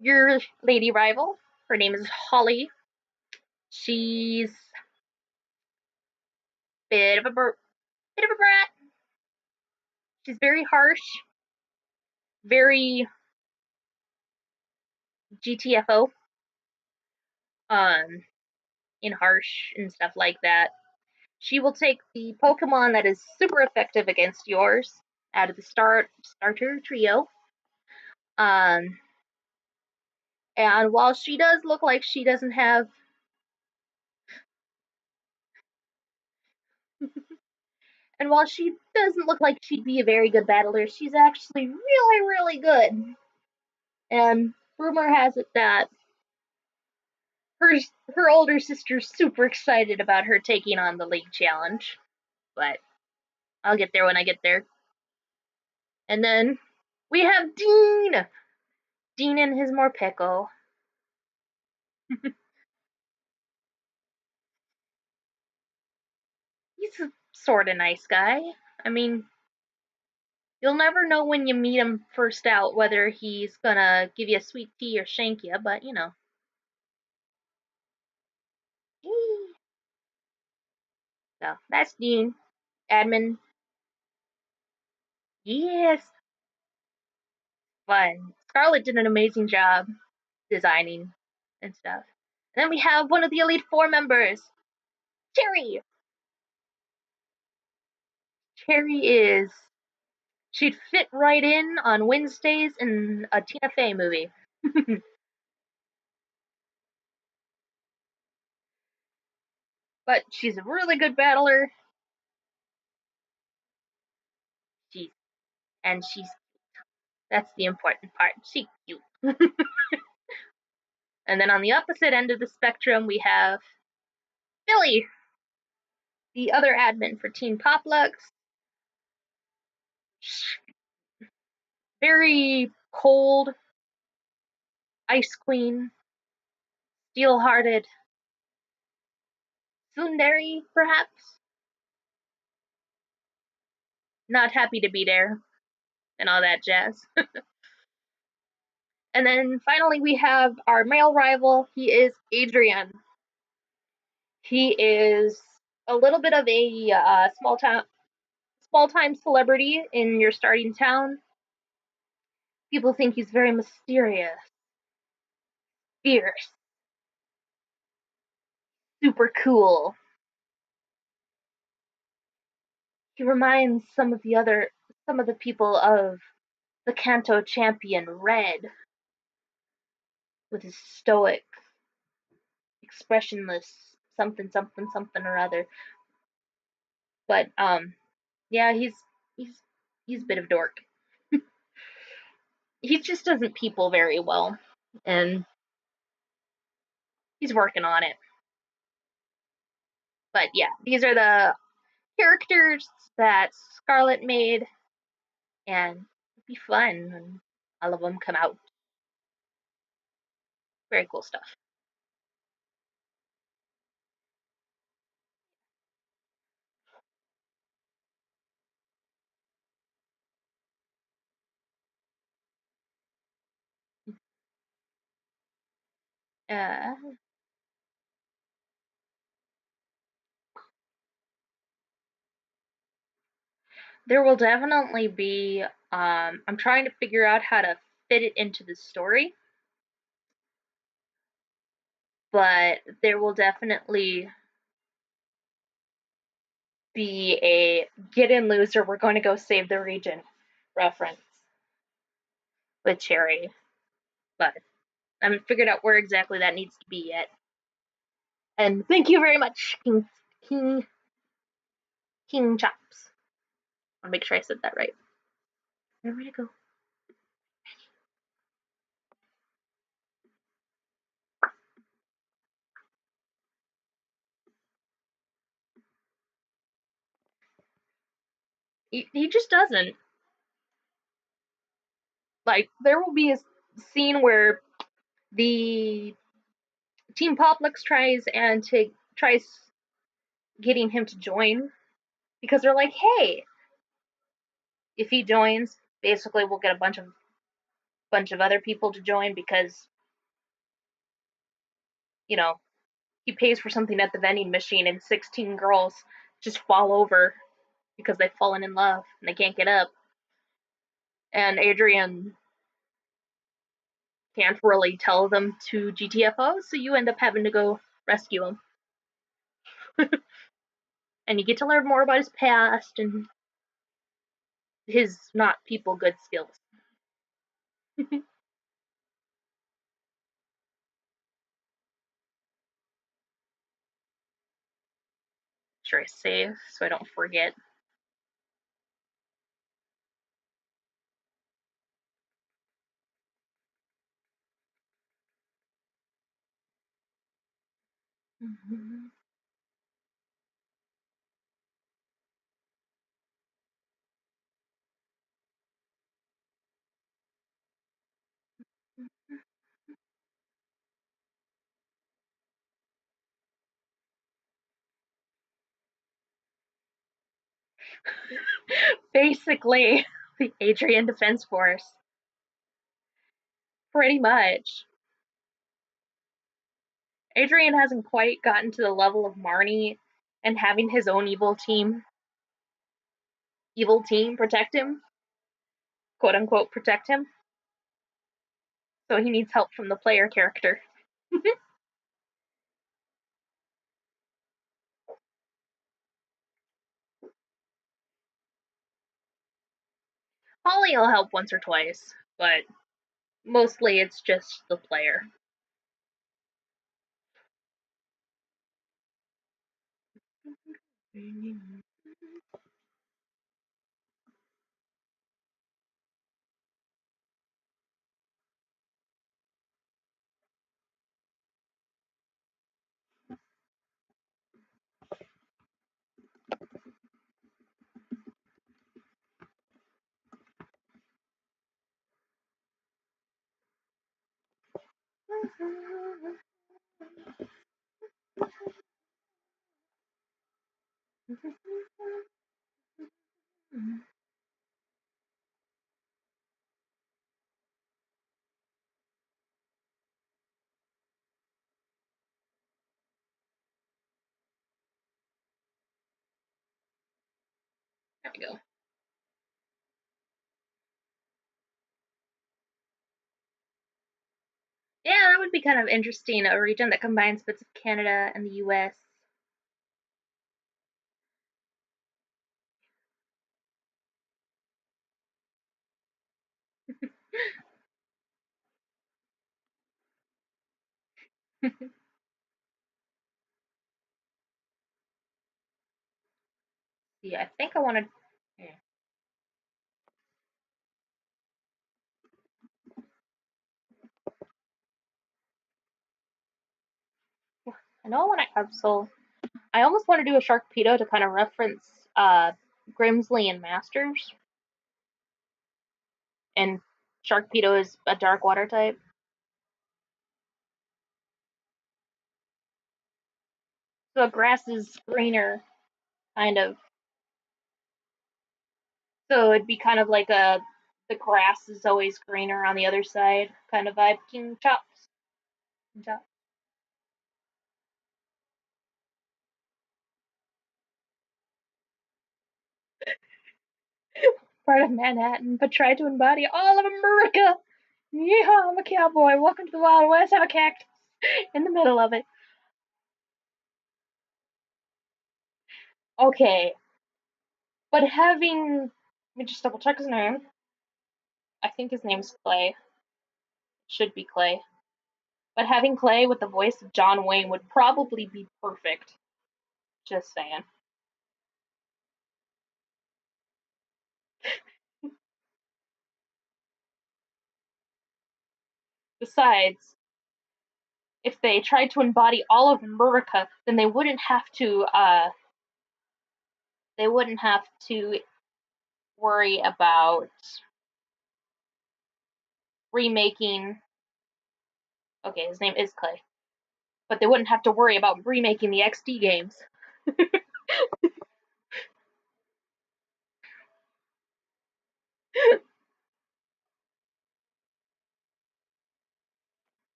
[SPEAKER 1] your lady rival. Her name is Holly. She's bit of a brat. She's very harsh, very GTFO, um, and harsh and stuff like that. She will take the Pokemon that is super effective against yours out of the starter trio. Um, and while she does look like she doesn't have, and while she doesn't look like she'd be a very good battler, she's actually really, really good. And rumor has it that her her older sister's super excited about her taking on the league challenge. But I'll get there when I get there. And then we have Dean. Dean and his Morpeko. He's a sort of nice guy. I mean, you'll never know when you meet him first out whether he's gonna give you a sweet tea or shank you, but you know. So that's Dean. Admin. Yes. Fun. Scarlett did an amazing job designing and stuff. And then we have one of the Elite Four members, Cherry. Cherry is She'd fit right in on Wednesdays in a Tina Fey movie. But she's a really good battler. She's and she's that's the important part. She's cute. And then on the opposite end of the spectrum, we have Billy, the other admin for Teen Poplux. Very cold, ice queen, steel hearted, tsundere, perhaps. Not happy to be there, and all that jazz. And then finally, we have our male rival. He is Adrian. He is a little bit of a small time celebrity in your starting town. People think he's very mysterious, fierce, super cool. He reminds some of the people of the Kanto champion Red, with his stoic, expressionless something something something or other. But yeah, he's he's a bit of a dork. He just doesn't people very well, and he's working on it. But yeah, these are the characters that Scarlet made, and it'd be fun when all of them come out. Very cool stuff. Uh, there will definitely be. I'm trying to figure out how to fit it into the story, but there will definitely be a get in loser. We're going to go save the region reference with Cherry, but I haven't figured out where exactly that needs to be yet. And thank you very much, King King Chops. I want to make sure I said that right. Where to go? He just doesn't. Like there will be a scene where the Team Poplux tries getting him to join because they're like, hey, if he joins, basically we'll get a bunch of other people to join because you know he pays for something at the vending machine and 16 girls just fall over because they've fallen in love and they can't get up. And Adrian can't really tell them to GTFO, so you end up having to go rescue him. And you get to learn more about his past and his not people good skills. Sure, I save so I don't forget. Mm-hmm. Basically, the Adrian Defense Force. Pretty much. Adrian hasn't quite gotten to the level of Marnie and having his own evil team protect him, quote unquote protect him. So he needs help from the player character. Polly will help once or twice, but mostly it's just the player. There we go. Yeah, that would be kind of interesting. A region that combines bits of Canada and the US. Yeah, I think I want to. I know I want to Absol. I almost want to do a Sharkpedo to kind of reference Grimsley and Masters. And Sharkpedo is a dark water type. So grass is greener, kind of. So it'd be kind of like a the grass is always greener on the other side kind of vibe. King Chops. King Chops. Part of Manhattan, but tried to embody all of America. Yeehaw, I'm a cowboy. Welcome to the Wild West. I have a cactus in the middle of it. Okay, but having. Let me just double check his name. I think his name's Clay. Should be Clay. But having Clay with the voice of John Wayne would probably be perfect. Just saying. Besides, if they tried to embody all of America, then they wouldn't have to worry about remaking. Okay, his name is Clay, but they wouldn't have to worry about remaking the XD games.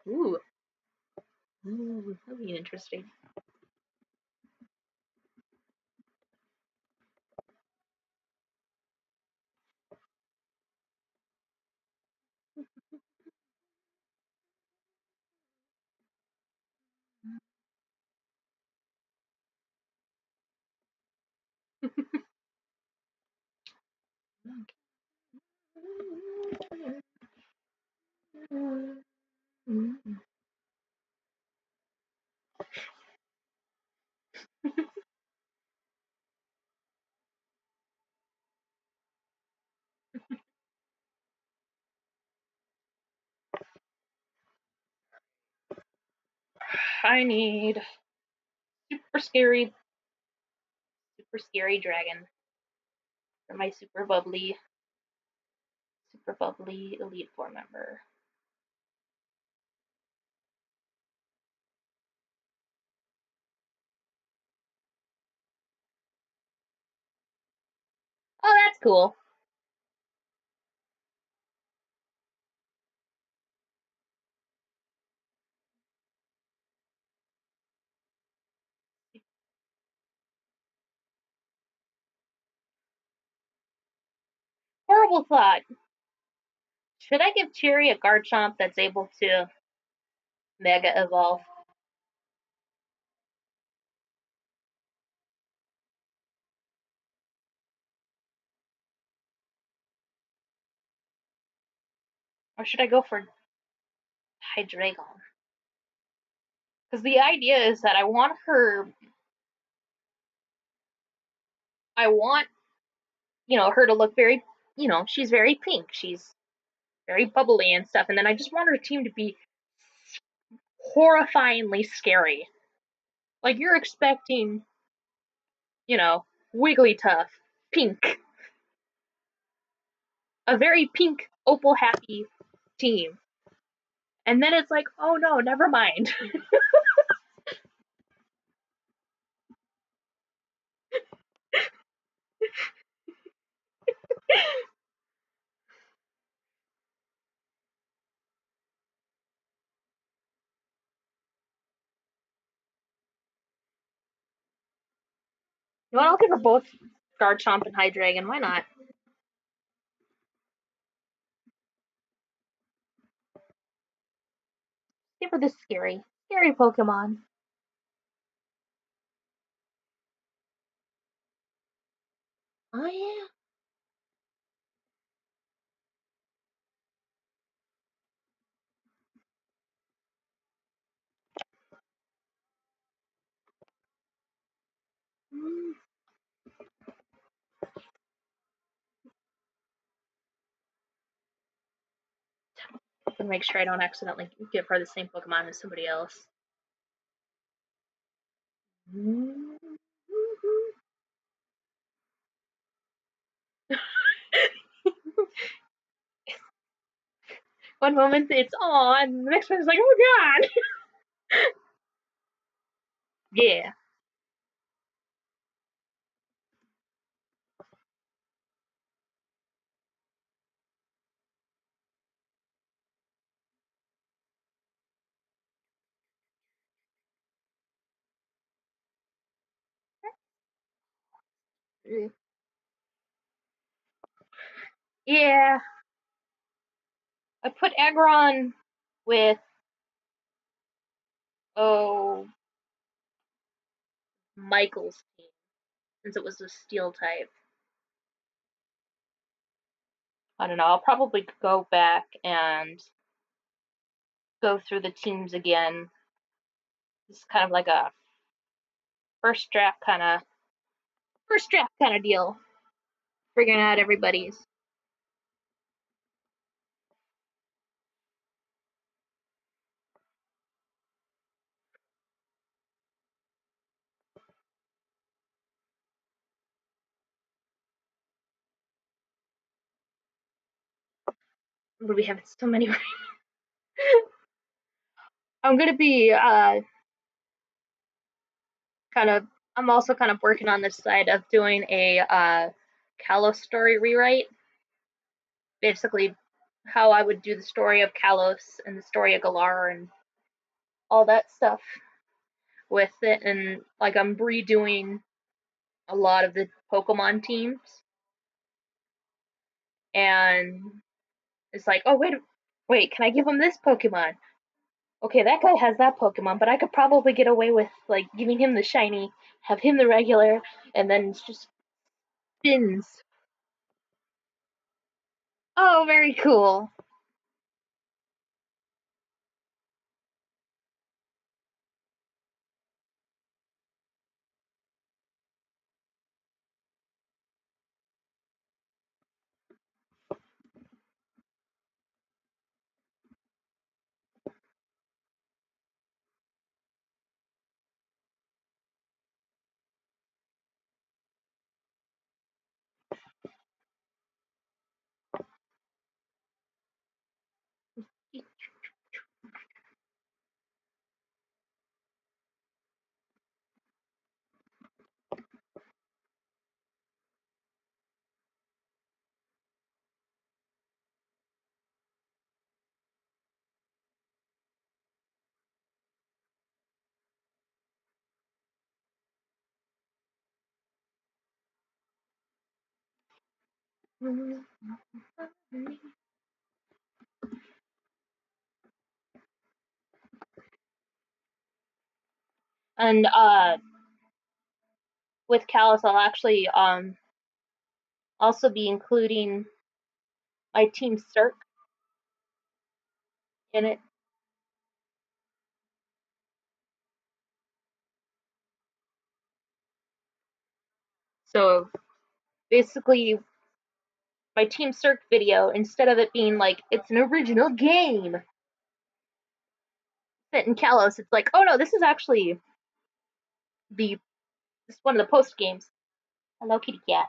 [SPEAKER 1] Ooh, that'd be interesting. I need super scary, super scary dragon for my super bubbly Elite Four member. Oh, that's cool. Horrible thought. Should I give Cheery a Garchomp that's able to Mega Evolve? Or should I go for Hydreigon? Because the idea is that I want, her to look very, she's very pink. She's very bubbly and stuff. And then I just want her team to be horrifyingly scary. Like you're expecting, Wigglytuff, pink, a very pink, opal happy team. And then it's like, oh no, never mind. Well, I'll give her both Garchomp and Hydreigon. Why not? Give her this scary Pokemon. Oh yeah. Mm. I'm gonna make sure I don't accidentally give her the same Pokemon as somebody else. Mm. One moment it's on, and the next one is like, oh god. Yeah. Yeah. I put Aggron with oh Michael's team since it was a steel type. I don't know. I'll probably go back and go through the teams again. It's kind of like a first draft kind of deal, figuring out everybody's. But we have so many. I'm gonna be kind of. I'm also kind of working on this side of doing a Kalos story rewrite. Basically, how I would do the story of Kalos and the story of Galar and all that stuff with it, and like I'm redoing a lot of the Pokemon teams, and it's like, oh wait, can I give him this Pokemon? Okay, that guy has that Pokemon, but I could probably get away with like giving him the shiny, have him the regular, and then it's just spins. Oh, very cool. And with Callus, I'll actually also be including my team Cirque in it. So basically, my Team Cirque video, instead of it being like it's an original game set in Kalos, it's like, oh no, this is actually the this is one of the post games. Hello, kitty cat.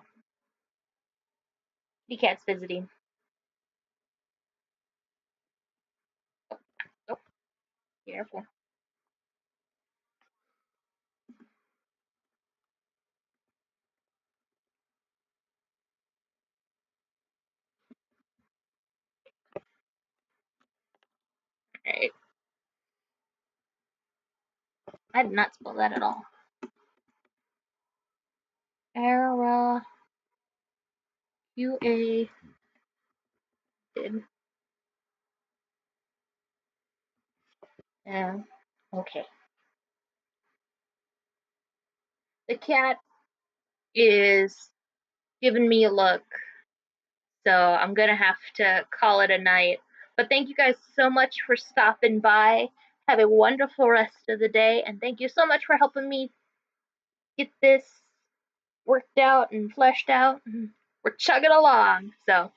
[SPEAKER 1] Kitty cat's visiting. Oh, careful. Alright. I did not spell that at all. Era UA did. Yeah. Okay. The cat is giving me a look, so I'm gonna have to call it a night. But thank you guys so much for stopping by. Have a wonderful rest of the day, and thank you so much for helping me get this worked out and fleshed out. We're chugging along. So,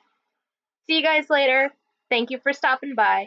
[SPEAKER 1] see you guys later. Thank you for stopping by.